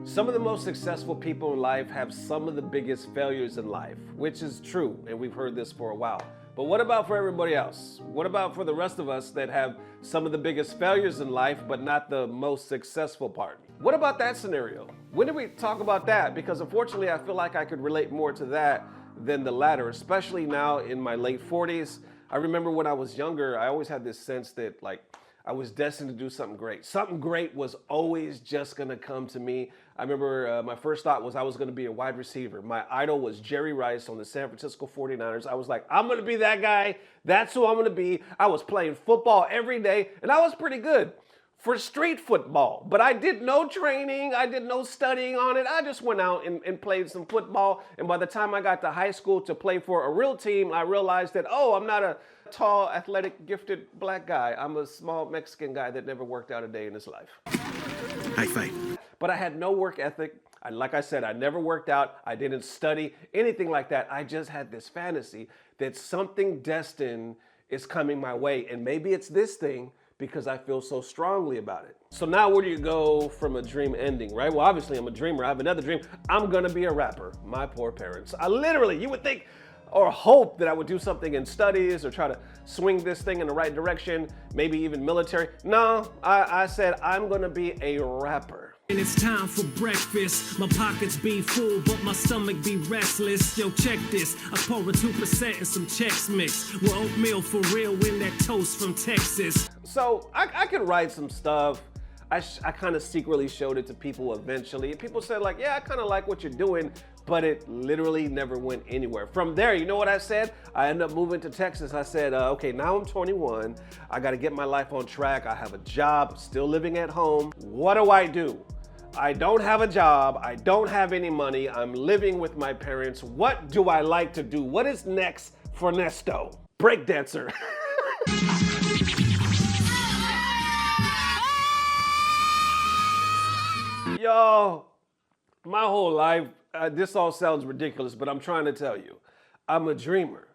Some of the most successful people in life have some of the biggest failures in life, which is true, and we've heard this for a while. But what about for everybody else? What about for the rest of us that have some of the biggest failures in life, but not the most successful part? What about that scenario? When do we talk about that? Because unfortunately, I feel like I could relate more to that than the latter, especially now in my late 40s. I remember when I was younger, I always had this sense that I was destined to do something great. Something great was always just gonna come to me. I remember my first thought was I was gonna be a wide receiver. My idol was Jerry Rice on the San Francisco 49ers. I was like, I'm gonna be that guy. That's who I'm gonna be. I was playing football every day, and I was pretty good for street football. But I did no training. I did no studying on it. I just went out and played some football. And by the time I got to high school to play for a real team, I realized that, oh, I'm not a tall, athletic, gifted black guy. I'm a small Mexican guy that never worked out a day in his life. High five. But I had no work ethic. Like I said, I never worked out. I didn't study, anything like that. I just had this fantasy that something destined is coming my way. And maybe it's this thing because I feel so strongly about it. So now where do you go from a dream ending, right? Well, obviously I'm a dreamer. I have another dream. I'm gonna be a rapper. My poor parents. I literally, you would think, or hope that I would do something in studies or try to swing this thing in the right direction, maybe even military. No, I said I'm gonna be a rapper. And it's time for breakfast. My pockets be full, but my stomach be restless. Yo, check this. I pour a 2% and some Chex Mix. With oatmeal for real, win that toast from Texas. So I could write some stuff. I kind of secretly showed it to people eventually. People said like, yeah, I kind of like what you're doing, but it literally never went anywhere. From there, you know what I said? I ended up moving to Texas. I said, okay, now I'm 21. I got to get my life on track. I have a job, still living at home. What do? I don't have a job. I don't have any money. I'm living with my parents. What do I like to do? What is next for Nesto? Breakdancer. Yo, my whole life, this all sounds ridiculous, but I'm trying to tell you, I'm a dreamer.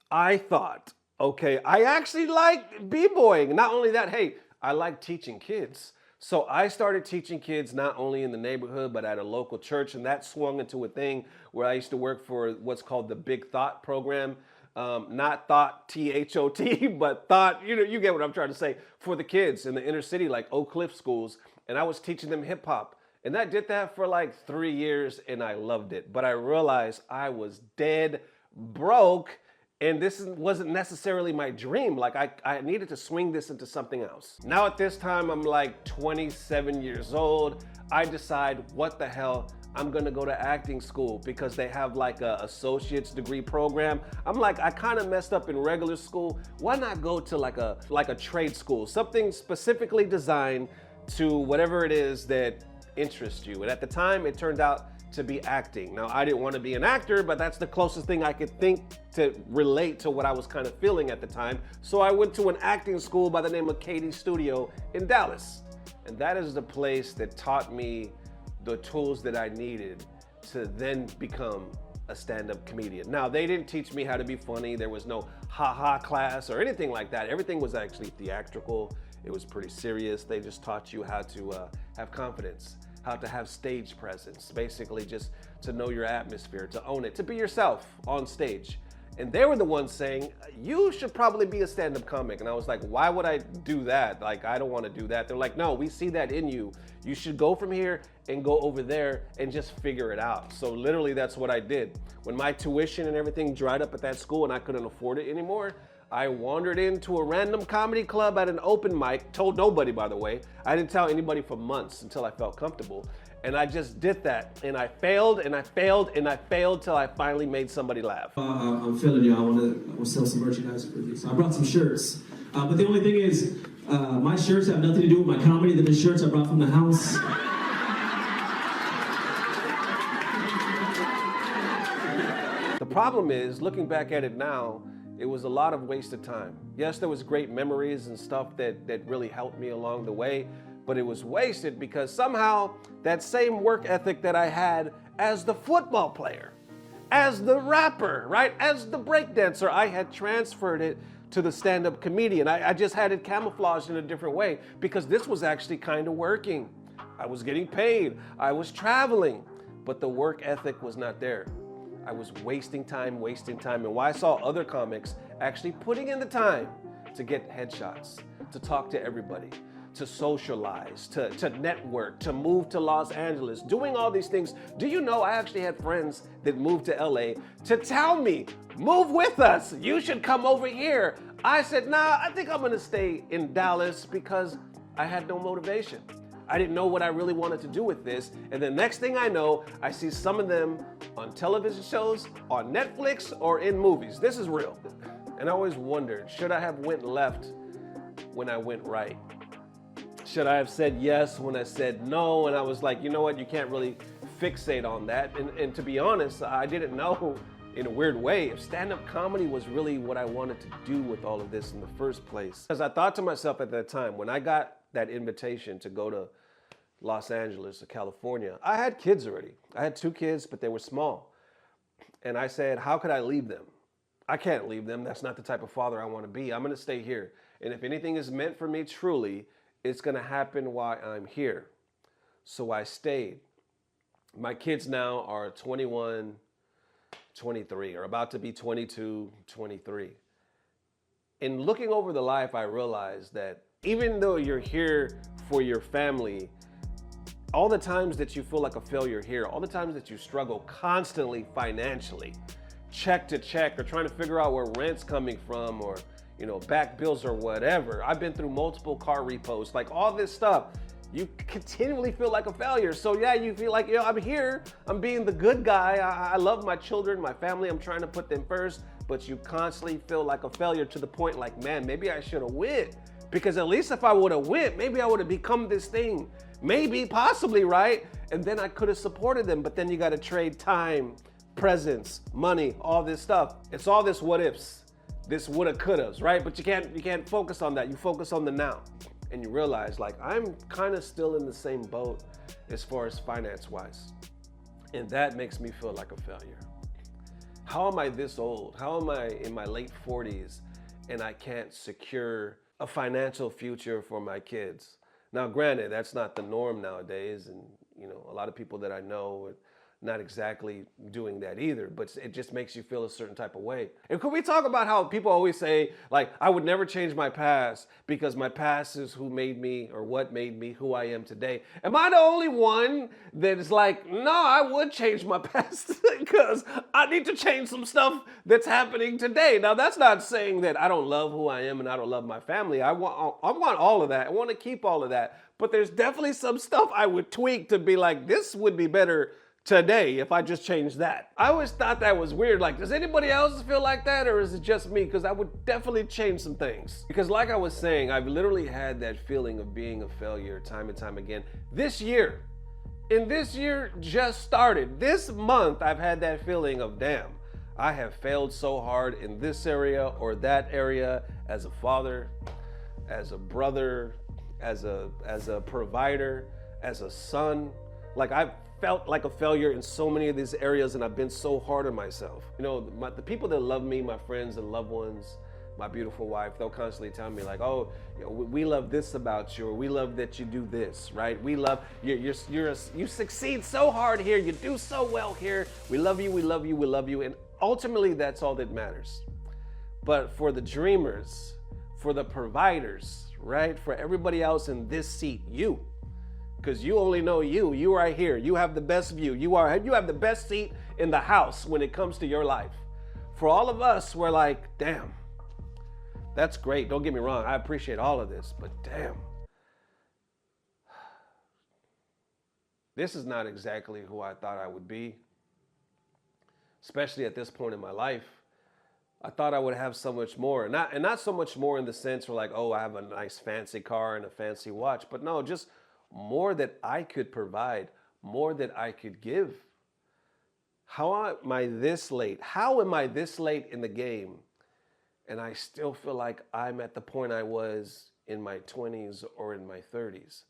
I thought, okay, I actually like b-boying. Not only that, hey, I like teaching kids. So I started teaching kids not only in the neighborhood, but at a local church, and that swung into a thing where I used to work for what's called the Big Thought program. Not thought, T-H-O-T, but thought, you get what I'm trying to say, for the kids in the inner city, like Oak Cliff schools, and I was teaching them hip hop. And I did that for like 3 years, and I loved it. But I realized I was dead broke, and this wasn't necessarily my dream. Like I needed to swing this into something else. Now at this time, I'm like 27 years old. I decide, what the hell, I'm gonna go to acting school because they have like a associate's degree program. I'm like, I kind of messed up in regular school. Why not go to like a trade school, something specifically designed to whatever it is that interests you? And at the time, it turned out to be acting. Now, I didn't want to be an actor, but that's the closest thing I could think to relate to what I was kind of feeling at the time. So I went to an acting school by the name of Katie Studio in Dallas. And that is the place that taught me the tools that I needed to then become a stand-up comedian. Now, they didn't teach me how to be funny. There was no ha-ha class or anything like that. Everything was actually theatrical. It was pretty serious. They just taught you how to have confidence, how to have stage presence, basically just to know your atmosphere, to own it, to be yourself on stage. And they were the ones saying, you should probably be a stand-up comic. And I was like, why would I do that? Like, I don't want to do that. They're like, no, we see that in you. You should go from here and go over there and just figure it out. So literally that's what I did. When my tuition and everything dried up at that school and I couldn't afford it anymore, I wandered into a random comedy club at an open mic, told nobody, by the way. I didn't tell anybody for months until I felt comfortable. And I just did that. And I failed and I failed and I failed till I finally made somebody laugh. I'm feeling you. I want to sell some merchandise for you. So I brought some shirts. But the only thing is, my shirts have nothing to do with my comedy. They're the shirts I brought from the house. The problem is, looking back at it now, it was a lot of wasted time. Yes, there was great memories and stuff that really helped me along the way, but it was wasted because somehow that same work ethic that I had as the football player, as the rapper, right, as the breakdancer, I had transferred it to the stand-up comedian. I just had it camouflaged in a different way because this was actually kind of working. I was getting paid. I was traveling, but the work ethic was not there. I was wasting time. And why I saw other comics actually putting in the time to get headshots, to talk to everybody, to socialize, to network, to move to Los Angeles, doing all these things. Do you know I actually had friends that moved to LA to tell me, move with us, you should come over here. I said, nah, I think I'm gonna stay in Dallas because I had no motivation. I didn't know what I really wanted to do with this. And the next thing I know, I see some of them on television shows, on Netflix, or in movies. This is real. And I always wondered, should I have went left when I went right? Should I have said yes when I said no? And I was like, you know what, you can't really fixate on that. And to be honest, I didn't know in a weird way if stand-up comedy was really what I wanted to do with all of this in the first place. Because I thought to myself at that time, when I got that invitation to go to Los Angeles or California, I had kids already. I had 2 kids, but they were small. And I said, how could I leave them? I can't leave them. That's not the type of father I want to be. I'm going to stay here. And if anything is meant for me truly, it's going to happen while I'm here. So I stayed. My kids now are 21, 23, or about to be 22, 23. In looking over the life, I realized that even though you're here for your family, all the times that you feel like a failure here, all the times that you struggle constantly financially, check to check, or trying to figure out where rent's coming from, or back bills or whatever. I've been through multiple car repos, like all this stuff. You continually feel like a failure. So yeah, you feel like, I'm here, I'm being the good guy. I love my children, my family, I'm trying to put them first, but you constantly feel like a failure to the point like, man, maybe I should have went. Because at least if I would have went, maybe I would have become this thing. Maybe, possibly, right? And then I could have supported them, but then you gotta trade time, presence, money, all this stuff. It's all this what ifs. This woulda, couldas, right? But you can't focus on that. You focus on the now. And you realize, like, I'm kind of still in the same boat as far as finance-wise. And that makes me feel like a failure. How am I this old? How am I in my late 40s and I can't secure a financial future for my kids? Now, granted, that's not the norm nowadays. And, a lot of people that I know are not exactly doing that either, but it just makes you feel a certain type of way. And could we talk about how people always say, like, I would never change my past because my past is who made me or what made me who I am today. Am I the only one that is like, no, I would change my past because I need to change some stuff that's happening today. Now, that's not saying that I don't love who I am and I don't love my family. I want all of that. I want to keep all of that. But there's definitely some stuff I would tweak to be like, this would be better today if I just changed that. I always thought that was weird. Like, does anybody else feel like that, or is it just me? Because I would definitely change some things. Because like I was saying, I've literally had that feeling of being a failure time and time again. This year just started. This month, I've had that feeling of, damn, I have failed so hard in this area or that area as a father, as a brother, as a provider, as a son. Like, I've felt like a failure in so many of these areas, and I've been so hard on myself. The people that love me, my friends and loved ones, my beautiful wife, they'll constantly tell me like, oh, we love this about you, or we love that you do this, right? We love you succeed so hard here, you do so well here. We love you, we love you, we love you. And ultimately, that's all that matters. But for the dreamers, for the providers, right? For everybody else in this seat, because you only know you right here. You have the best view. You have the best seat in the house when it comes to your life. For all of us, we're like, damn, that's great. Don't get me wrong. I appreciate all of this, but damn, this is not exactly who I thought I would be, especially at this point in my life. I thought I would have so much more, and not so much more in the sense where like, oh, I have a nice fancy car and a fancy watch, but no, just more that I could provide, more that I could give. How am I this late? How am I this late in the game? And I still feel like I'm at the point I was in my 20s or in my 30s.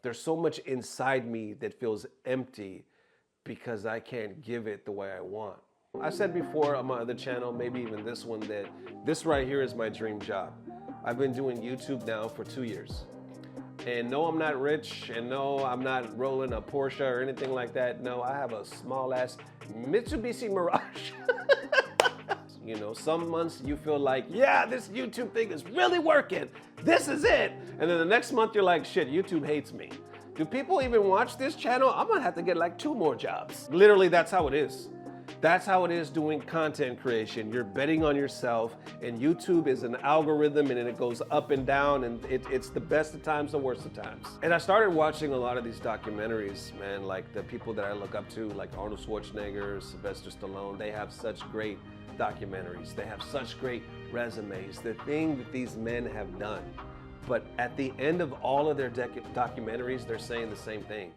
There's so much inside me that feels empty because I can't give it the way I want. I said before on my other channel, maybe even this one, that this right here is my dream job. I've been doing YouTube now for 2 years. And no, I'm not rich, and no, I'm not rolling a Porsche or anything like that. No, I have a small ass Mitsubishi Mirage. You know, some months you feel like, yeah, this YouTube thing is really working. This is it. And then the next month you're like, shit, YouTube hates me. Do people even watch this channel? I'm gonna have to get like 2 more jobs. Literally, that's how it is. That's how it is doing content creation. You're betting on yourself, and YouTube is an algorithm, and it goes up and down, and it's the best of times, the worst of times. And I started watching a lot of these documentaries, man, like the people that I look up to, like Arnold Schwarzenegger, Sylvester Stallone. They have such great documentaries. They have such great resumes. The thing that these men have done. But at the end of all of their documentaries, they're saying the same thing.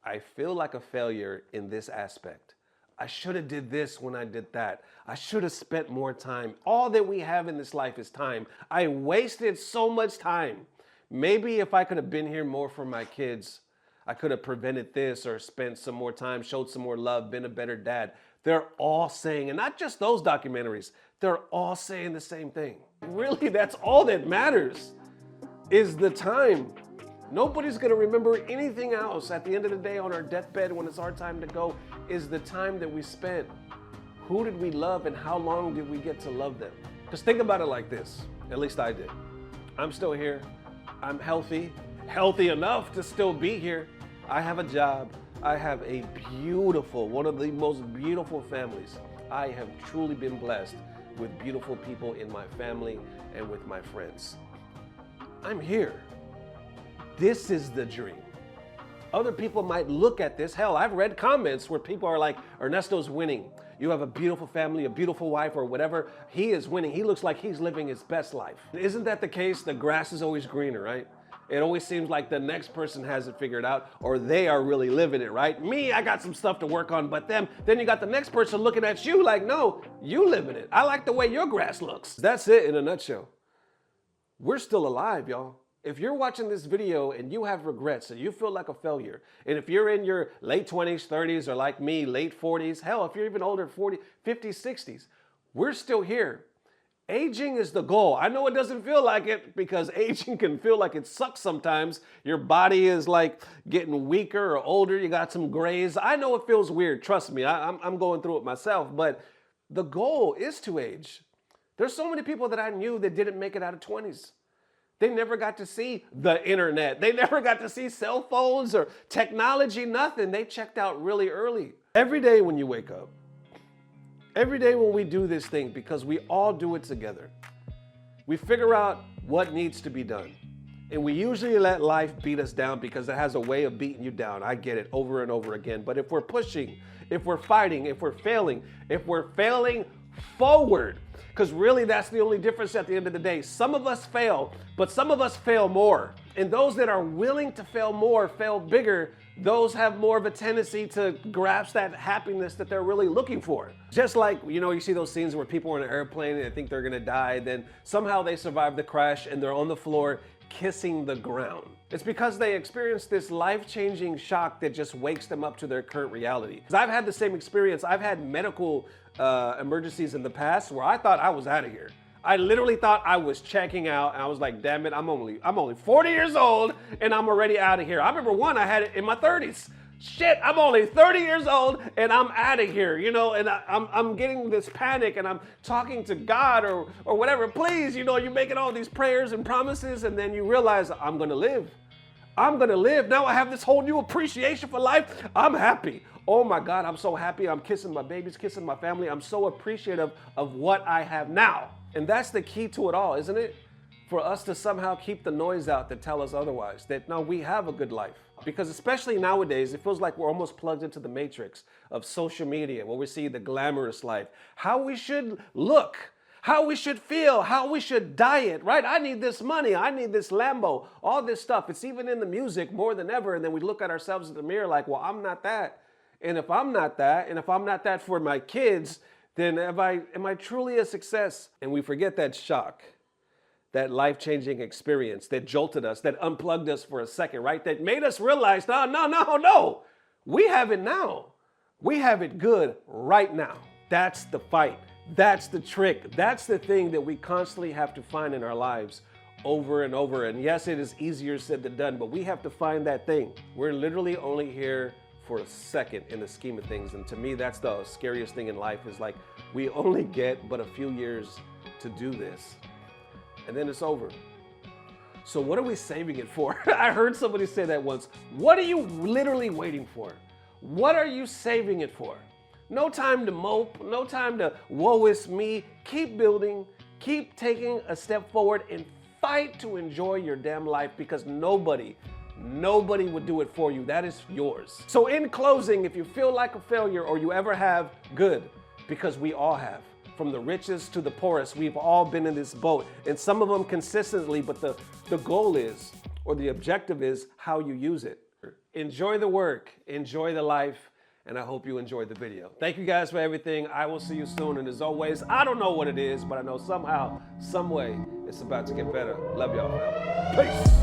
I feel like a failure in this aspect. I should have did this when I did that. I should have spent more time. All that we have in this life is time. I wasted so much time. Maybe if I could have been here more for my kids, I could have prevented this or spent some more time, showed some more love, been a better dad. They're all saying, and not just those documentaries, they're all saying the same thing. Really, that's all that matters is the time. Nobody's gonna remember anything else at the end of the day on our deathbed when it's our time to go is the time that we spent. Who did we love and how long did we get to love them? Because think about it like this, at least I did. I'm still here, I'm healthy enough to still be here. I have a job, I have a beautiful, one of the most beautiful families. I have truly been blessed with beautiful people in my family and with my friends. I'm here. This is the dream. Other people might look at this. Hell, I've read comments where people are like, Ernesto's winning. You have a beautiful family, a beautiful wife, or whatever. He is winning. He looks like he's living his best life. Isn't that the case? The grass is always greener, right? It always seems like the next person has it figured out or they are really living it, right? Me, I got some stuff to work on, but then you got the next person looking at you like, no, you living it. I like the way your grass looks. That's it in a nutshell. We're still alive, y'all. If you're watching this video and you have regrets and you feel like a failure, and if you're in your late 20s, 30s, or like me, late 40s, hell, if you're even older, 40, 50s, 60s, we're still here. Aging is the goal. I know it doesn't feel like it because aging can feel like it sucks sometimes. Your body is like getting weaker or older. You got some grays. I know it feels weird. Trust me, I'm going through it myself, but the goal is to age. There's so many people that I knew that didn't make it out of 20s. They never got to see the internet. They never got to see cell phones or technology, nothing. They checked out really early. Every day when you wake up, every day when we do this thing, because we all do it together, we figure out what needs to be done. And we usually let life beat us down because it has a way of beating you down. I get it over and over again. But if we're pushing, if we're fighting, if we're failing forward, because really that's the only difference at the end of the day. Some of us fail, but some of us fail more. And those that are willing to fail more, fail bigger, those have more of a tendency to grasp that happiness that they're really looking for. Just like, you see those scenes where people are in an airplane and they think they're gonna die, then somehow they survive the crash and they're on the floor kissing the ground. It's because they experienced this life-changing shock that just wakes them up to their current reality. Because I've had the same experience. I've had medical emergencies in the past where I thought I was out of here. I literally thought I was checking out, and I was like, damn it, I'm only 40 years old, and I'm already out of here. I remember one, I had it in my 30s. Shit, I'm only 30 years old, and I'm out of here, and I'm getting this panic, and I'm talking to God or whatever. Please, you're making all these prayers and promises, and then you realize, I'm gonna live. I'm gonna live. Now I have this whole new appreciation for life. I'm happy. Oh my God, I'm so happy. I'm kissing my babies, kissing my family. I'm so appreciative of what I have now. And that's the key to it all, isn't it? For us to somehow keep the noise out that tell us otherwise, that no, we have a good life. Because especially nowadays, it feels like we're almost plugged into the matrix of social media where we see the glamorous life, how we should look, how we should feel, how we should diet, right? I need this money, I need this Lambo, all this stuff. It's even in the music more than ever. And then we look at ourselves in the mirror like, well, I'm not that. And if I'm not that, and if I'm not that for my kids, then am I truly a success? And we forget that shock, that life-changing experience that jolted us, that unplugged us for a second, right? That made us realize, no. We have it now. We have it good right now. That's the fight. That's the trick. That's the thing that we constantly have to find in our lives over and over. And yes, it is easier said than done, but we have to find that thing. We're literally only here for a second in the scheme of things. And to me, that's the scariest thing in life, is like, we only get but a few years to do this, and then it's over. So what are we saving it for? I heard somebody say that once. What are you literally waiting for? What are you saving it for? No time to mope, no time to woe is me. Keep building, keep taking a step forward, and fight to enjoy your damn life, because nobody would do it for you. That is yours. So in closing, if you feel like a failure or you ever have, good, because we all have. From the richest to the poorest, we've all been in this boat, and some of them consistently, but the goal is, or the objective is, how you use it. Enjoy the work, enjoy the life, and I hope you enjoyed the video. Thank you guys for everything. I will see you soon, and as always, I don't know what it is, but I know somehow, some way, it's about to get better. Love y'all forever. Peace.